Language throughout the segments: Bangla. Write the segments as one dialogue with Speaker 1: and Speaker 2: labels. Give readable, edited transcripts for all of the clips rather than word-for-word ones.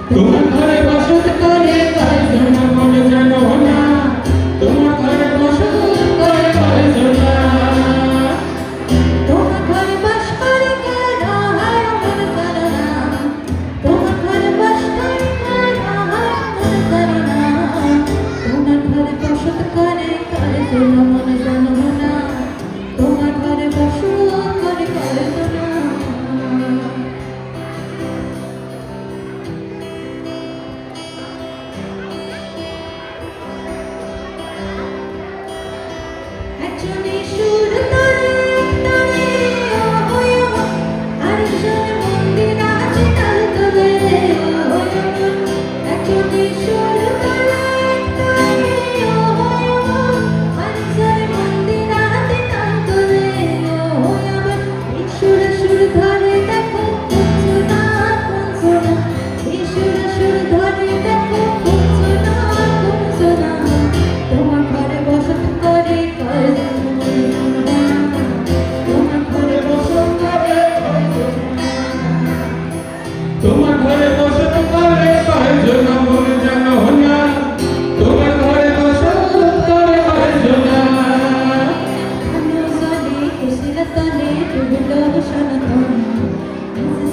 Speaker 1: তোমার ঘরে বসত করে কয়জনা মনে জানো না, তোমার ঘরে বসত করে কয়জনা,
Speaker 2: তোমার ঘরে বাস করে কারা হায় মনে জানো না, তোমার ঘরে বাস করে কারা হায় মনে জানো না, তোমার ঘরে বসত করে কয়জনা মনে জানো না, তোমার ঘরে বসত করে কয়জনা। একজনে সুর তারে তারে ওই আমার, আরেকজনে মন্দির নাচে তাল তোলে ওই আমার, একজনে সুর তারে তারে ওই আমার, আরেকজনে মন্দির নাচে তাল তোলে ওই আমার, এই সুরে সুর ধরে দেখো বুঝছো না বুঝছো না, এই সুরে সুর ধরে দেখো বুঝছো না বুঝছো না, তোমার ঘরে বসত করে কয়জন
Speaker 1: তোমার ঘরে বসত করে কয়জনা মনে জানো না, তোমার ঘরে বসত করে কয়জনা,
Speaker 2: আলো জলে কিসের তলে ডুবলো সনাতন,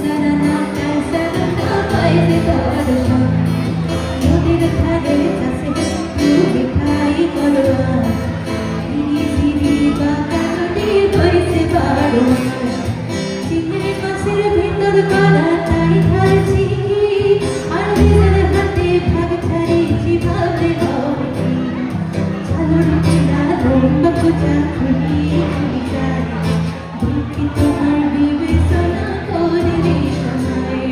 Speaker 2: সারা না কাল সারা না পাইতে দর্শন, নদীর ধারে চাষে ডুবে খাই করোয়া, ধীরে ধীরে বাঁকা নদী বইছে বারো, চিংড়ি মাছের ভিতর গলা তাই ধরেছি, আর নিজের হাতে ভাগ ছাড়িয়েছি ভাবে হবে কি, ঝালর পিলা লম্বা কোচা খুলি খুলি যায়, দেখি তোমার বিবেচনা করে রে সময়ে,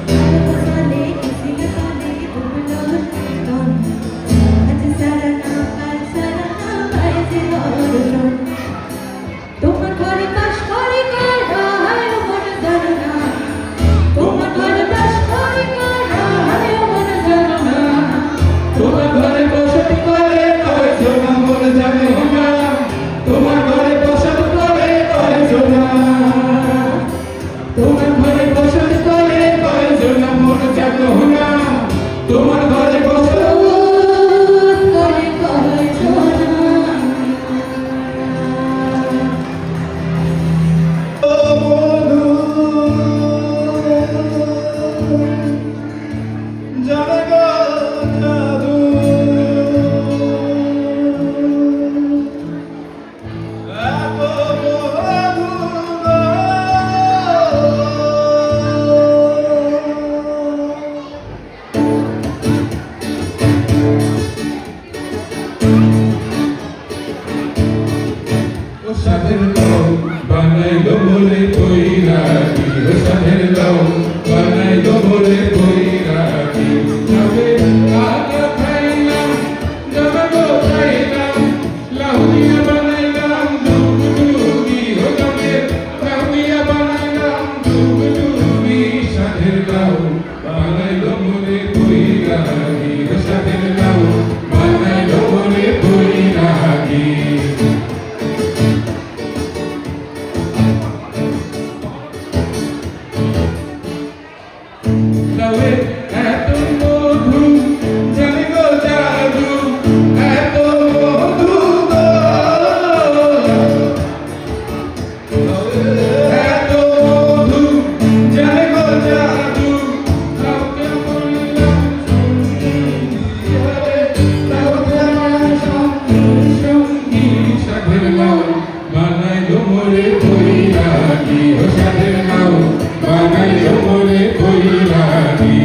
Speaker 2: ভালো সালে কিসির তলে ডুবলো সনাতন, আজ সারা না কাল সারা না পাইছে দর্শন, তোমার ঘরে বাস করে কারা হায় মনে জানো না, তোমার ঘরে বাস করে কারা হায় মনে জানো না,
Speaker 1: তোমার ঘরে বসত করে কয়জনা মনে জানো না, তোমার ঘরে সাথের নাও বানাইলো মোরে বৈরাগী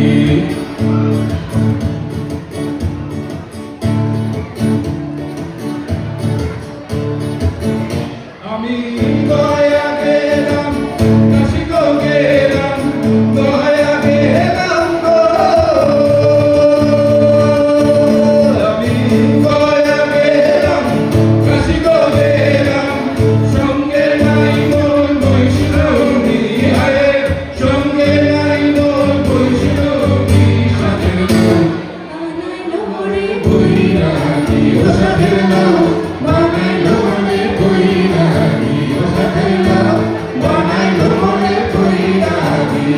Speaker 1: আমি গয়া গেলাম কাশি গো গেলাম গয়া গেলাম গো আমি গয়া গেলাম কাশি গো গেলাম সঙ্গে নাই মোর বৈষ্ণবী হায় সঙ্গে নাই মোর বৈষ্ণবী সাথের নাও
Speaker 2: বানাইলো মোরে
Speaker 1: বৈরাগী ও সাথের নাও বানাইলো মোরে বৈরাগী ও সাথের নাও বানাইলো মোরে বৈরাগী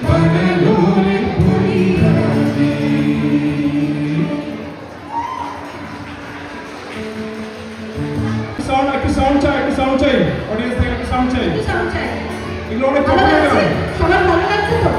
Speaker 1: বানাইলো মোরে বৈরাগী
Speaker 3: সাউন্ড চাই অডিয়েন্স থেকে একটা সাউন্ড চাই
Speaker 2: একটু sound চাই।
Speaker 3: এগুলো অনেক
Speaker 2: ভালো
Speaker 3: পপুলার
Speaker 2: লাগছে?
Speaker 3: গান
Speaker 2: সবার ভালো লাগছে তো?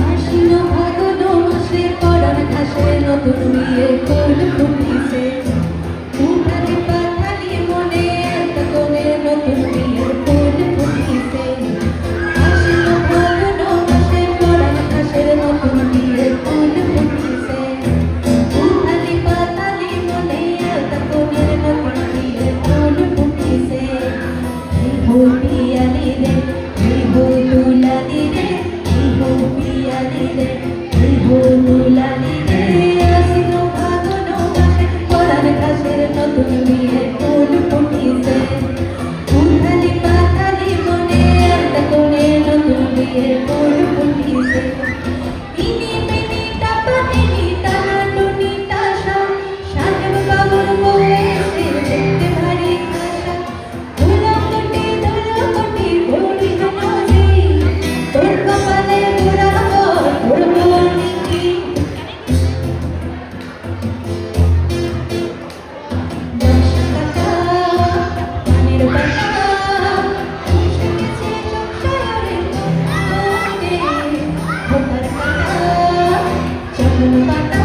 Speaker 2: আশ্বিন ভাদর মাসে পরাণ ঘাসে নতুন বিয়ে ফুল ফুটিছে উঠালি পাঠালি মনে একটা কোণে নতুন বিয়ের ফুল ফুটিছে আশ্বিন ভাদর মাসে পরাণ ঘাসে নতুন বিয়ের ফুল ফুটিছে উঠালি পাঠালি মনে একটা কোণে নতুন বিয়ের ফুল ফুটিছে বিহু পিয়ালি রে বিহু দুলালি রে বিহু পিয়ালি রে বিহু দুলালি রে আশ্বিন ভাদর মাসে পরাণ ঘাসের নতুন বিয়ের ফুল ফুটিছে উঠালি পাঠালি মনে একটা কোণে নতুন বিয়ের ফুল ফুটিছে ইনি মিনি টাপা ইনি টানা টুনি টাসা সাহেব বাবুর বয়সে দেখতে ভারী খাসা ধুলাকুটি বড়ি নাচে তোর কপালে ঘোরা ঘুরবো নিকি দশ টাকা পানির বাটা শুনেছি চোখসারে তোকে খোপার কাটা চন্দন কাটা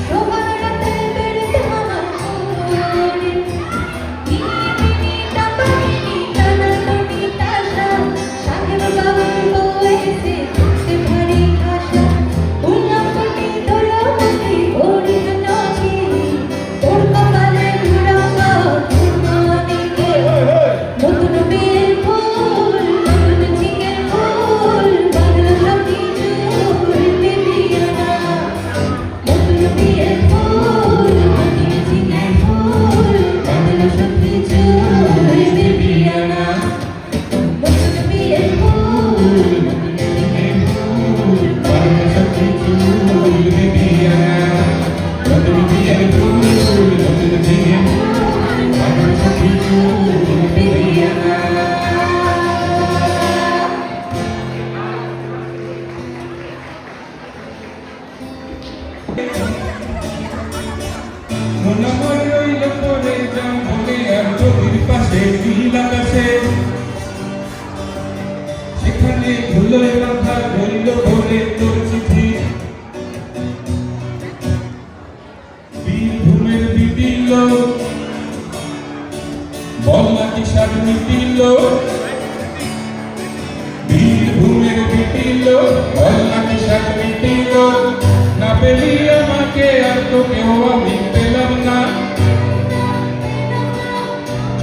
Speaker 2: সবার রাতে বেড়ে আমার মনে ইনি টাপা ইনি টানা টুনি টাসা সাহেব বাবুর বয়সে দেখতে ভারী খাসা ধুলাকুটি বড়ি নাচে তোর কপালে ঘোরা ঘুরবো নিকি নতুন বিয়ের ফুল নতুন ঝিঙের ফুল বাংলা সখী চুল বিবিয়ানা নতুন বিয়ের ফুল নতুন ঝিঙের ফুল বাংলা সখী চুল বিবিয়ানা নতুন বিয়ের ফুল নতুন ঝিঙের ফুল
Speaker 1: বাংলা সখী চুল বিবিয়ানা নতুন বিয়ের ফুল নতুন ঝিঙে বাংলা সখী চুল বিবিয়ানা মন আমার রইল পরে জঙ্গলে আর নদীর পাশে নীল আকাশে সেখানে ধুলোয় মাথা ধরল ভরে তোর চিঠি বীরভূমের বিদিল বল্লা কি সাত মিটিল বীরভূমের বিদিল বল্লা কি সাত মিটিল না পেলি আমাকে আর তো কেউ আমি পেলাম না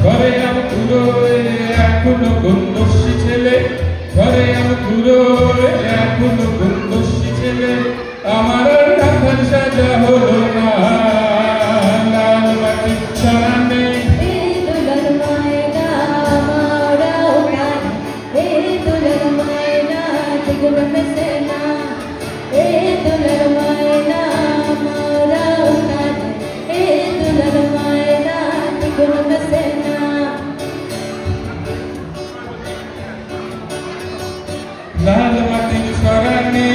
Speaker 1: ঘরে আমি পুরো এখনো গন্ধর্ষী ছেলে ঘরে আমি পুরো এখনো গন্ধর্ষী ছেলে আমার আর রাখার সাজা হলো না লাল বাতি ছাড়া নেই
Speaker 2: দুলার মায়না মারাও কান দুলার মায়না দিগুন মেসেনা দুলার মায়না মারাও কান দুলার মায়না দিগুন মেসেনা
Speaker 1: লাল বাতি ছড়ানে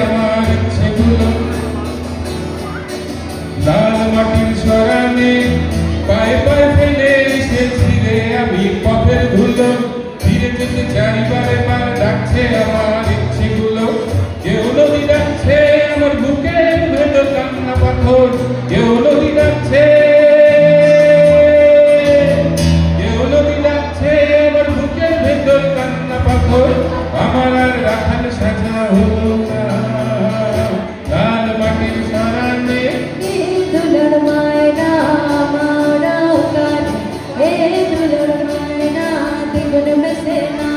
Speaker 1: আমার ইচ্ছেগুলো লাল মাটির সরানে পায়ে পায়ে ফেলে এসেছি রে আমি পথের ধুলো ধীরে যেতে চাই বারে বার ডাকছে আমার ইচ্ছেগুলো কেউ নদী ডাকছে আমার বুকের ভেতর কান্না পাথর কেউ নদী ডাকছে কেউ নদী ডাকছে আমার বুকের ভেতর কান্না পাথর আমার আর রাখাল সাজা হলো না লাল মাটির সরানে
Speaker 2: দুলার মায়না আমারাও কান হে দুলার মায়না দ্বিগুণ বেসে না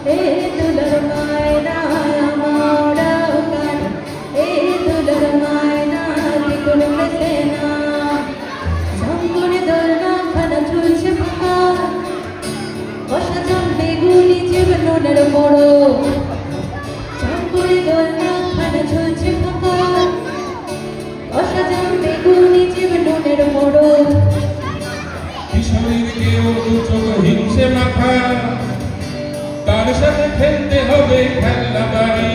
Speaker 2: হে দুলার মায়না আমারাও কান হে দুলার মায়না দ্বিগুণ বেসে না শঙ্করে দোলনা খানা ঝুলছে ফাঁকা অসাজন বেগুনি জীবনের বড় শঙ্করে দোলনা খানা ঝুলছে ফাঁকা অসাজন বেগুনি জীবনের বড়
Speaker 1: কিশোরীর কেউ চোখ হিংসে মাখা তার সাথে খেলতে হবে খেলনা বাড়ি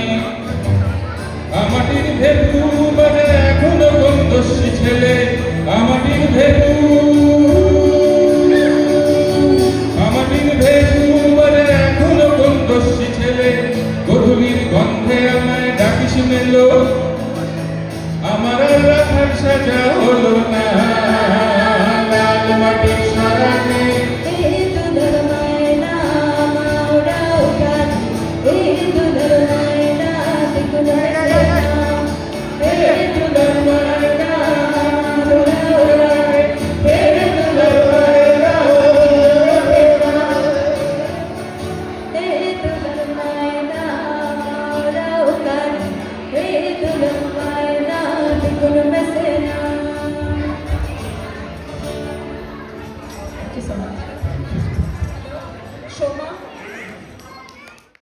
Speaker 1: আমাটির ভেতু মানে এখনো গন্ধস্বী ছেলে আমাটির ভেতু মানে এখনো গন্ধস্বী ছেলে গধূলির গন্ধে আমায় ডাকিস মেলো আমার আর রাখার সাজা